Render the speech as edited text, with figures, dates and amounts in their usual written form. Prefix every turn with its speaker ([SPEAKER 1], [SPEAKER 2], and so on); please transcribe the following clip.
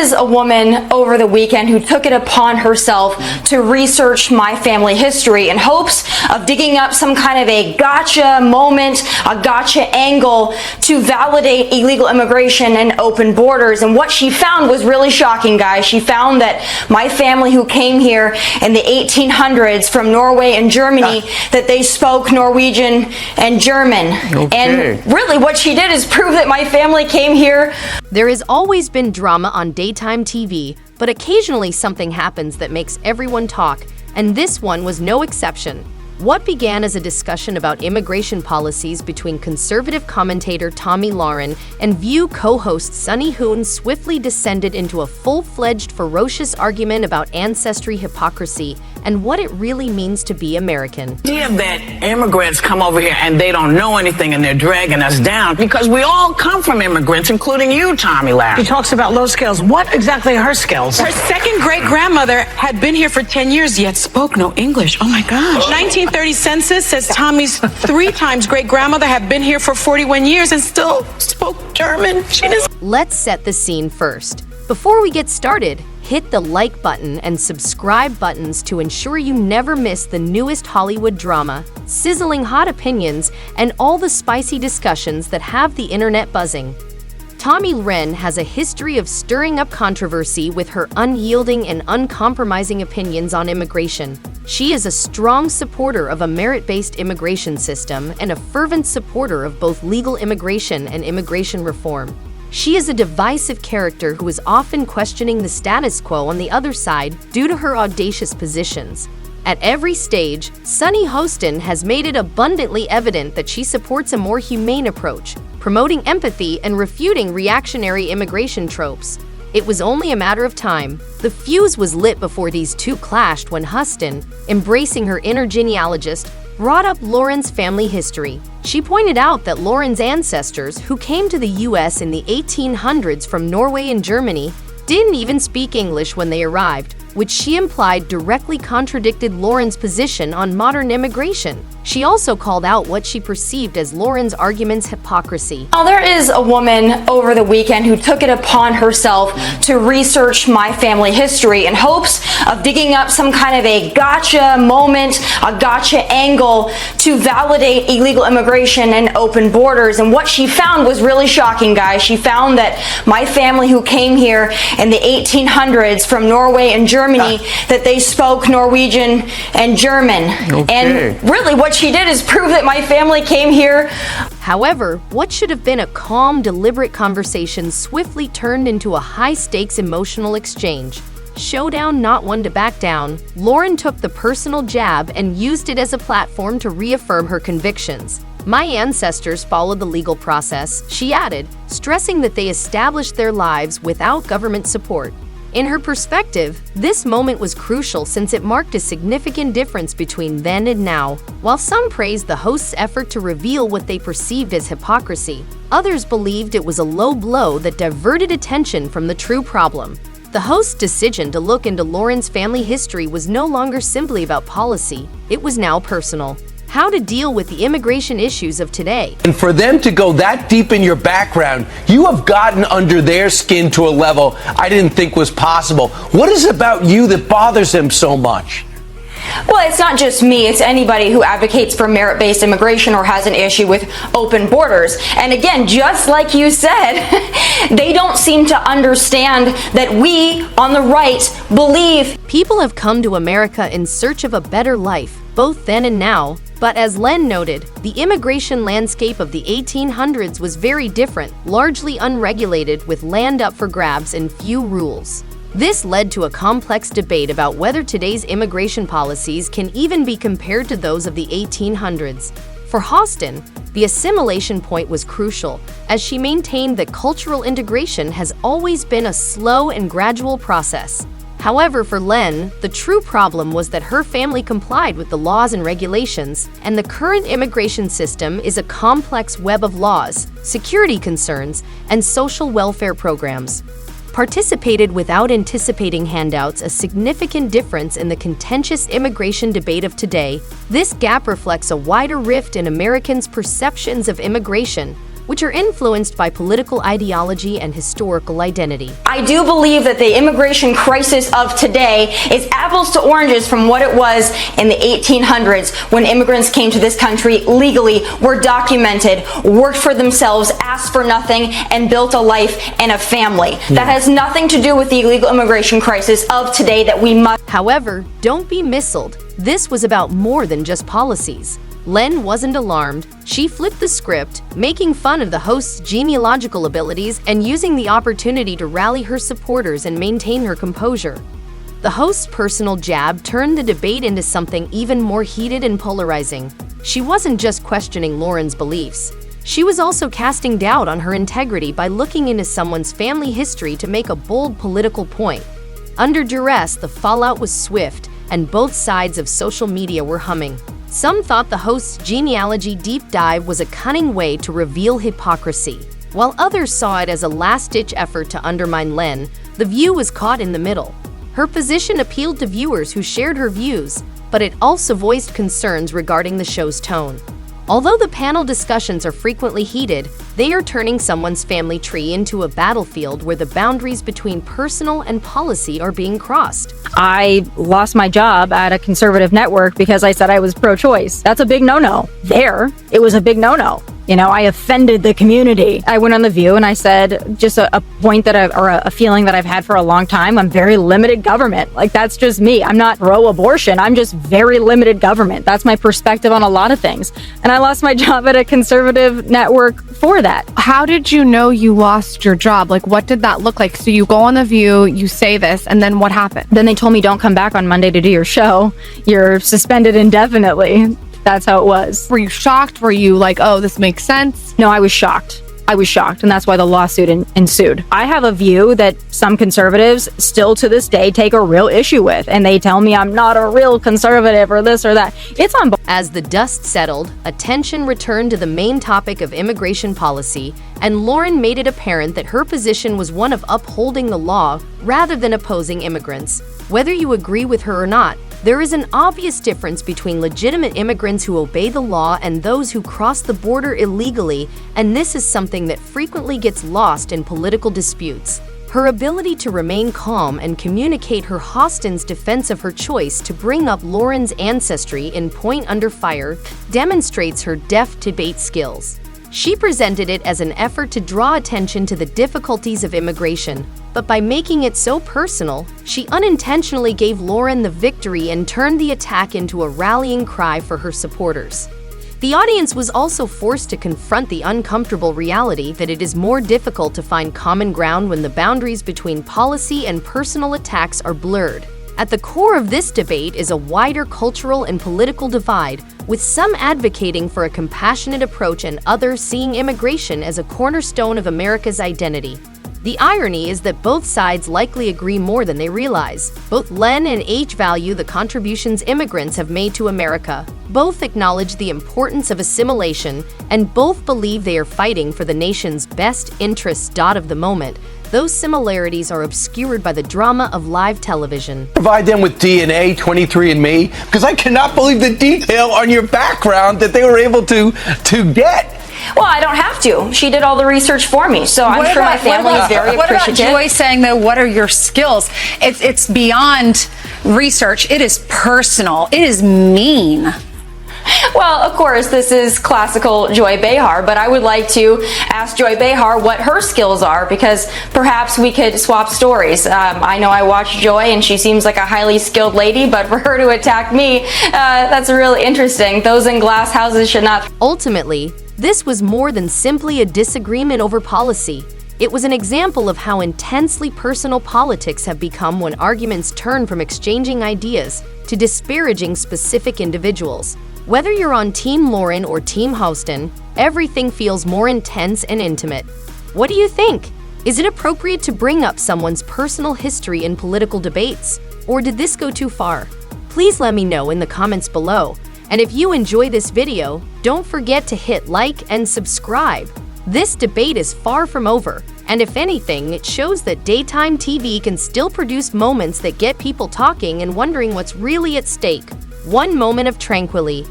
[SPEAKER 1] is a woman over the weekend who took it upon herself to research my family history in hopes of digging up some kind of a gotcha moment, a gotcha angle to validate illegal immigration and open borders. And what she found was really shocking, guys. She found that my family who came here in the 1800s from Norway and Germany, that they spoke Norwegian and German. And really what she did is prove that my family came here.
[SPEAKER 2] There has always been drama on daytime TV, but occasionally something happens that makes everyone talk, and this one was no exception. What began as a discussion about immigration policies between conservative commentator Tomi Lahren and View co-host Sunny Hoon swiftly descended into a full-fledged, ferocious argument about ancestry hypocrisy and what it really means to be American.
[SPEAKER 3] The idea that immigrants come over here and they don't know anything and they're dragging us down, because we all come from immigrants, including you, Tomi Lahren.
[SPEAKER 4] She talks about low skills. What exactly are her skills?
[SPEAKER 5] Her second great-grandmother had been here for 10 years, yet spoke no English. Oh my gosh. 1930 census says Tommy's 3 times great-grandmother had been here for 41 years and still spoke German.
[SPEAKER 2] Let's set the scene first. Before we get started, hit the like button and subscribe buttons to ensure you never miss the newest Hollywood drama, sizzling hot opinions, and all the spicy discussions that have the internet buzzing. Tomi Lahren has a history of stirring up controversy with her unyielding and uncompromising opinions on immigration. She is a strong supporter of a merit-based immigration system and a fervent supporter of both legal immigration and immigration reform. She is a divisive character who is often questioning the status quo on the other side due to her audacious positions. At every stage, Sunny Hostin has made it abundantly evident that she supports a more humane approach, promoting empathy and refuting reactionary immigration tropes. It was only a matter of time. The fuse was lit before these two clashed when Hostin, embracing her inner genealogist, brought up Lahren's family history. She pointed out that Lahren's ancestors, who came to the U.S. in the 1800s from Norway and Germany, didn't even speak English when they arrived, which she implied directly contradicted Lahren's position on modern immigration. She also called out what she perceived as Lahren's argument's hypocrisy.
[SPEAKER 1] Now, there is a woman over the weekend who took it upon herself to research my family history in hopes of digging up some kind of a gotcha moment, a gotcha angle to validate illegal immigration and open borders. And what she found was really shocking, guys. She found that my family who came here in the 1800s from Norway and Germany, that they spoke Norwegian and German. And really what she did is prove that my family came here.
[SPEAKER 2] However, what should have been a calm, deliberate conversation swiftly turned into a high-stakes emotional exchange. Showdown, not one to back down, Lahren took the personal jab and used it as a platform to reaffirm her convictions. My ancestors followed the legal process, she added, stressing that they established their lives without government support. In her perspective, this moment was crucial since it marked a significant difference between then and now. While some praised the host's effort to reveal what they perceived as hypocrisy, others believed it was a low blow that diverted attention from the true problem. The host's decision to look into Lahren's family history was no longer simply about policy, it was now personal. How to deal with the immigration issues of today.
[SPEAKER 6] And for them to go that deep in your background, you have gotten under their skin to a level I didn't think was possible. What is it about you that bothers them so much?
[SPEAKER 1] Well, it's not just me, it's anybody who advocates for merit-based immigration or has an issue with open borders. And again, just like you said, they don't seem to understand that we on the right believe
[SPEAKER 2] people have come to America in search of a better life, both then and now. But as Len noted, the immigration landscape of the 1800s was very different, largely unregulated with land up for grabs and few rules. This led to a complex debate about whether today's immigration policies can even be compared to those of the 1800s. For Hostin, the assimilation point was crucial, as she maintained that cultural integration has always been a slow and gradual process. However, for Len, the true problem was that her family complied with the laws and regulations, and the current immigration system is a complex web of laws, security concerns, and social welfare programs. Participated without anticipating handouts, a significant difference in the contentious immigration debate of today. This gap reflects a wider rift in Americans' perceptions of immigration, which are influenced by political ideology and historical identity.
[SPEAKER 1] I do believe that the immigration crisis of today is apples to oranges from what it was in the 1800s when immigrants came to this country legally, were documented, worked for themselves, asked for nothing, and built a life and a family. That has nothing to do with the illegal immigration crisis of today that we must.
[SPEAKER 2] However, don't be misled. This was about more than just policies. Len wasn't alarmed. She flipped the script, making fun of the host's genealogical abilities and using the opportunity to rally her supporters and maintain her composure. The host's personal jab turned the debate into something even more heated and polarizing. She wasn't just questioning Lauren's beliefs. She was also casting doubt on her integrity by looking into someone's family history to make a bold political point. Under duress, the fallout was swift, and both sides of social media were humming. Some thought the host's genealogy deep dive was a cunning way to reveal hypocrisy, while others saw it as a last-ditch effort to undermine Len. The View was caught in the middle. Her position appealed to viewers who shared her views, but it also voiced concerns regarding the show's tone. Although the panel discussions are frequently heated, they are turning someone's family tree into a battlefield where the boundaries between personal and policy are being crossed.
[SPEAKER 7] I lost my job at a conservative network because I said I was pro-choice. That's a big no-no. It was a big no-no. You know, I offended the community. I went on The View and I said just a point that a feeling that I've had for a long time. I'm very limited government. Like, that's just me. I'm not pro-abortion. I'm just very limited government. That's my perspective on a lot of things. And I lost my job at a conservative network for that.
[SPEAKER 8] How did you know you lost your job? Like, what did that look like? So you go on The View, you say this, and then what happened?
[SPEAKER 7] Then they told me, don't come back on Monday to do your show. You're suspended indefinitely. That's how it was.
[SPEAKER 8] Were you shocked? Were you like, oh, this makes sense?
[SPEAKER 7] No, I was shocked. And that's why the lawsuit ensued. I have a view that some conservatives still to this day take a real issue with, and they tell me I'm not a real conservative or this or that. It's on both.
[SPEAKER 2] As the dust settled, attention returned to the main topic of immigration policy, and Lauren made it apparent that her position was one of upholding the law rather than opposing immigrants. Whether you agree with her or not, there is an obvious difference between legitimate immigrants who obey the law and those who cross the border illegally, and this is something that frequently gets lost in political disputes. Her ability to remain calm and communicate her Hostin's defense of her choice to bring up Lauren's ancestry in Point Under Fire demonstrates her deft debate skills. She presented it as an effort to draw attention to the difficulties of immigration, but by making it so personal, she unintentionally gave Lauren the victory and turned the attack into a rallying cry for her supporters. The audience was also forced to confront the uncomfortable reality that it is more difficult to find common ground when the boundaries between policy and personal attacks are blurred. At the core of this debate is a wider cultural and political divide, with some advocating for a compassionate approach and others seeing immigration as a cornerstone of America's identity. The irony is that both sides likely agree more than they realize. Both Len and H value the contributions immigrants have made to America. Both acknowledge the importance of assimilation, and both believe they are fighting for the nation's best interests. Of the moment, those similarities are obscured by the drama of live television.
[SPEAKER 6] Provide them with DNA, 23andMe, because I cannot believe the detail on your background that they were able to get.
[SPEAKER 1] Well, I don't have to. She did all the research for me, so I'm sure my family is very appreciative.
[SPEAKER 9] What about Joy saying, though, what are your skills? It's beyond research. It is personal. It is mean.
[SPEAKER 1] Well, of course, this is classical Joy Behar, but I would like to ask Joy Behar what her skills are, because perhaps we could swap stories. I know I watch Joy, and she seems like a highly skilled lady, but for her to attack me, that's really interesting. Those in glass houses should not.
[SPEAKER 2] Ultimately, this was more than simply a disagreement over policy. It was an example of how intensely personal politics have become when arguments turn from exchanging ideas to disparaging specific individuals. Whether you're on Team Lauren or Team Hostin, everything feels more intense and intimate. What do you think? Is it appropriate to bring up someone's personal history in political debates? Or did this go too far? Please let me know in the comments below. And if you enjoy this video, don't forget to hit like and subscribe. This debate is far from over, and if anything, it shows that daytime TV can still produce moments that get people talking and wondering what's really at stake. One moment of tranquility.